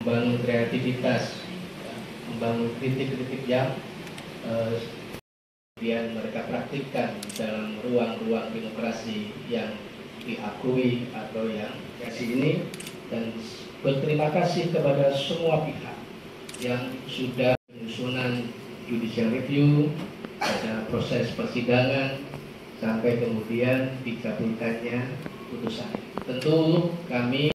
membangun kreativitas, membangun kritik-kritik yang kemudian mereka praktikkan dalam ruang-ruang demokrasi yang diakui atau yang kasih ini, dan berterima kasih kepada semua pihak yang sudah penyusunan judicial review pada proses persidangan sampai kemudian dikabulkannya putusan. Tentu kami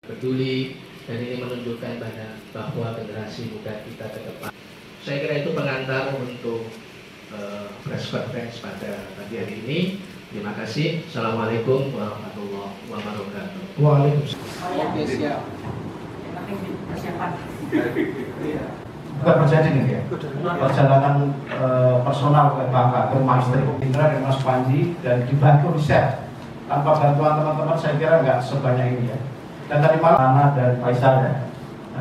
peduli dan ini menunjukkan bahwa generasi muda kita ke depan. Saya kira itu pengantar untuk press conference pada pagi hari ini. Terima kasih. Assalamualaikum warahmatullahi wabarakatuh. Waalaikumsalam. Oke, siap. Persiapan. Bukan perjanjian ya. Perjalanan personal ke Bangka, ke Mas Indra dan Mas Panji, dan dibantu riset. Tanpa bantuan teman-teman saya kira nggak sebanyak ini ya. Dan tadi malam Ana dan Faisal ya.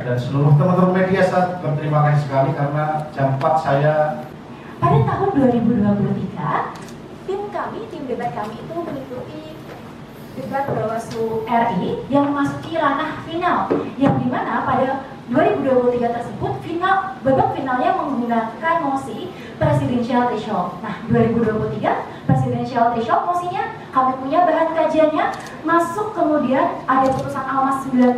Dan seluruh teman-teman media saya berterima kasih sekali karena jam 4 saya. Pada tahun 2023, tim debat kami itu mengikuti debat Bawaslu RI yang memasuki ranah final, yang dimana pada 2023 tersebut babak finalnya menggunakan mosi presidential threshold. Nah, 2023 presidential threshold mosinya kami punya bahan kajiannya, masuk kemudian ada putusan Almas 90.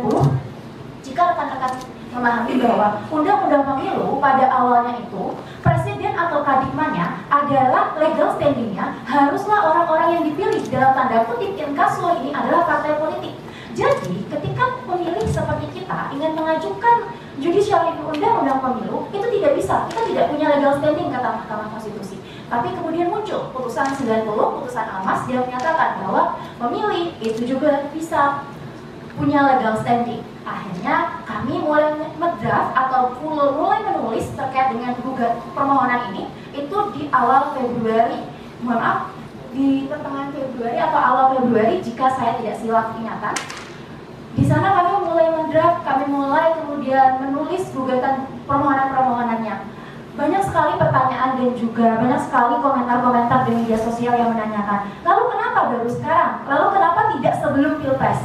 Jika rekan-rekan memahami bahwa undang-undang pemilu pada awalnya itu presiden atau kadipmanya adalah legal standingnya haruslah orang-orang yang dipilih dalam tanda kutip inkasu ini adalah partai politik. Jadi ketika pemilih seperti kita ingin mengajukan judicial review undang-undang pemilu itu tidak bisa, kita tidak punya legal standing kata Mahkamah Konstitusi. Tapi kemudian muncul putusan 90, putusan Almas yang menyatakan bahwa pemilih itu juga bisa punya legal standing. Akhirnya kami mulai mendraft atau mulai menulis terkait dengan permohonan ini itu di awal Februari, di pertengahan Februari atau awal Februari jika saya tidak silap ingatan. Di sana kami mulai mendraft, kami mulai kemudian menulis gugatan permohonan-permohonannya. Banyak sekali pertanyaan dan juga banyak sekali komentar-komentar di media sosial yang menanyakan, lalu kenapa baru sekarang? Lalu kenapa tidak sebelum Pilpres?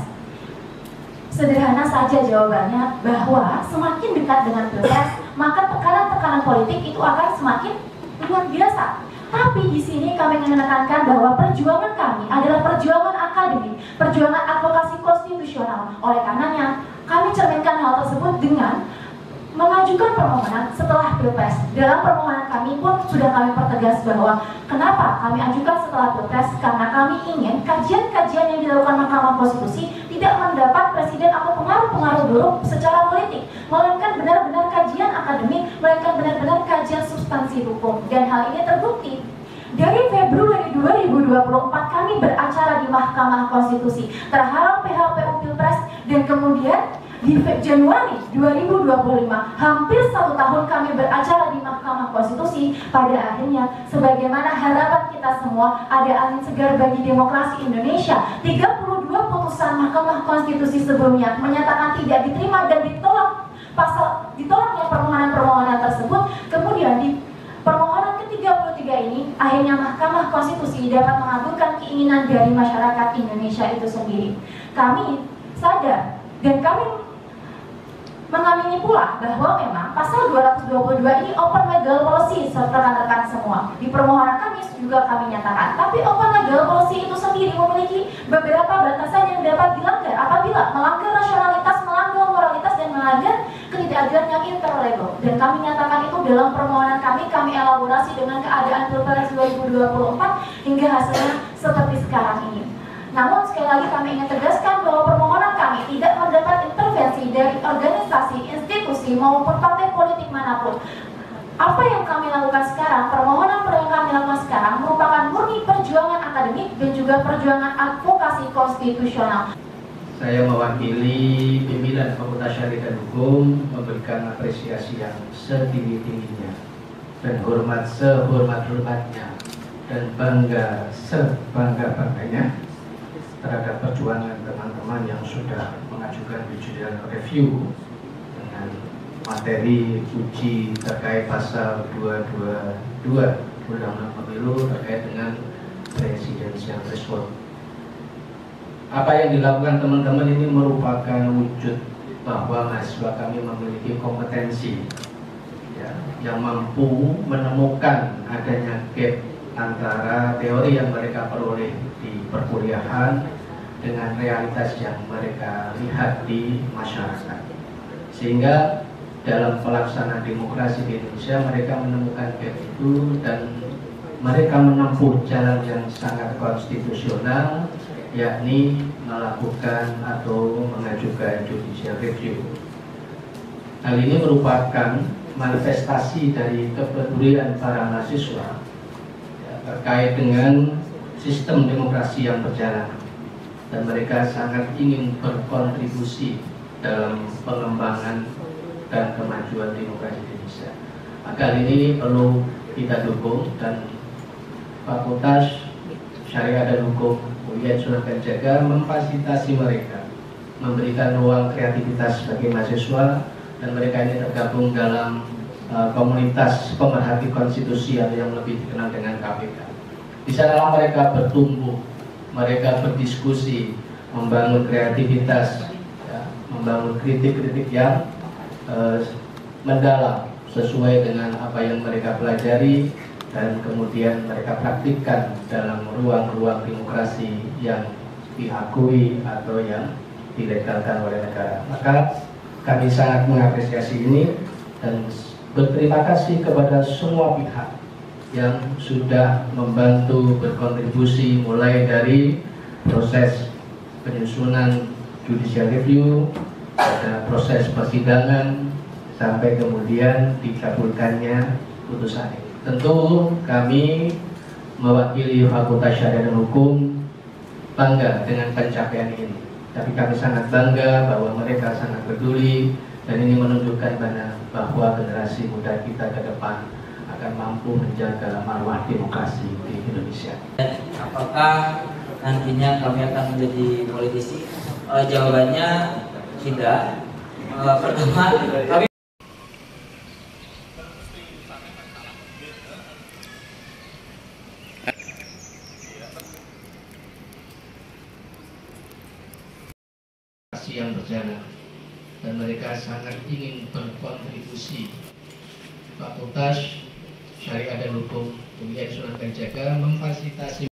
Sederhana saja jawabannya, bahwa semakin dekat dengan Pilpres, maka tekanan-tekanan politik itu akan semakin luar biasa. Tapi di sini kami ingin menekankan bahwa perjuangan kami adalah perjuangan akademik, perjuangan advokasi konstitusional. Oleh karenanya, kami cerminkan hal tersebut dengan mengajukan permohonan setelah Pilpres. Dalam permohonan kami pun sudah kami pertegas bahwa kenapa kami ajukan setelah Pilpres, karena kami ingin kajian-kajian yang dilakukan Mahkamah Konstitusi tidak mendapat presiden atau pengaruh-pengaruh buruk secara politik, melainkan benar-benar kajian akademik, melainkan benar-benar kajian substansi hukum. Dan hal ini terbukti. Dari Februari 2024 kami beracara di Mahkamah Konstitusi terhalang PHPU Pilpres, dan kemudian di Januari 2025 hampir 1 tahun kami beracara di Mahkamah Konstitusi. Pada akhirnya sebagaimana harapan kita semua, ada angin segar bagi demokrasi Indonesia. 32 putusan Mahkamah Konstitusi sebelumnya menyatakan tidak diterima dan ditolaknya permohonan-permohonan tersebut. Kemudian di permohonan ke-33 ini akhirnya Mahkamah Konstitusi dapat mengabulkan keinginan dari masyarakat Indonesia itu sendiri. Kami sadar dan kami mengamini pula bahwa memang pasal 222 ini open legal policy rekan-rekan semua. Di permohonan kami juga kami nyatakan, tapi open legal policy itu sendiri memiliki beberapa batasan yang dapat dilanggar apabila melanggar rasionalitas, melanggar moralitas, dan melanggar ketidakadilan yang interlegal. Dan kami nyatakan itu dalam permohonan kami elaborasi dengan keadaan Pilpres 2024 hingga hasilnya seperti sekarang ini. Namun sekali lagi kami ingin tegaskan bahwa permohonan kami tidak mendapat intervensi dari organisasi, institusi maupun partai politik manapun. Apa yang kami lakukan sekarang, permohonan yang kami lakukan sekarang merupakan murni perjuangan akademik dan juga perjuangan advokasi konstitusional. Saya mewakili pimpinan Fakultas Syariah dan Hukum memberikan apresiasi yang setinggi-tingginya dan hormat sehormat-hormatnya dan bangga sebangga-bangganya terhadap perjuangan teman-teman yang sudah mengajukan judicial review dengan materi uji terkait pasal 222 Undang-Undang Pemilu terkait dengan presidensial threshold. Apa yang dilakukan teman-teman ini merupakan wujud bahwa mahasiswa kami memiliki kompetensi ya, yang mampu menemukan adanya gap antara teori yang mereka peroleh di perkuliahan dengan realitas yang mereka lihat di masyarakat, sehingga dalam pelaksanaan demokrasi di Indonesia mereka menemukan gap itu dan mereka menempuh jalan yang sangat konstitusional, yakni melakukan atau mengajukan judicial review. Hal ini merupakan manifestasi dari kepedulian para mahasiswa ya, terkait dengan sistem demokrasi yang berjalan, dan mereka sangat ingin berkontribusi dalam pengembangan dan kemajuan demokrasi Indonesia. Maka hal ini perlu kita dukung, dan Fakultas Syariah dan Hukum UIN Sunan Kalijaga memfasilitasi mereka, memberikan ruang kreativitas bagi mahasiswa, dan mereka ini tergabung dalam komunitas pemerhati konstitusi atau yang lebih dikenal dengan KPK. Di sanalah mereka bertumbuh, mereka berdiskusi, membangun kreativitas, ya, membangun kritik-kritik yang mendalam sesuai dengan apa yang mereka pelajari, dan kemudian mereka praktikkan dalam ruang-ruang demokrasi yang diakui atau yang dilegalkan oleh negara. Maka kami sangat mengapresiasi ini dan berterima kasih kepada semua pihak yang sudah membantu berkontribusi, mulai dari proses penyusunan judicial review, ada proses persidangan, sampai kemudian dikabulkannya putusan ini. Tentu kami mewakili Fakultas Syariah dan Hukum bangga dengan pencapaian ini. Tapi kami sangat bangga bahwa mereka sangat peduli, dan ini menunjukkan bahwa generasi muda kita ke depan akan mampu menjaga marwah demokrasi di Indonesia. Apakah nantinya kami akan menjadi politisi? Jawabannya tidak. Pertama, kami yang berjalan, dan mereka sangat ingin berkontribusi. Fakultas Syariah dan Hukum UIN Sunan Kalijaga memfasilitasi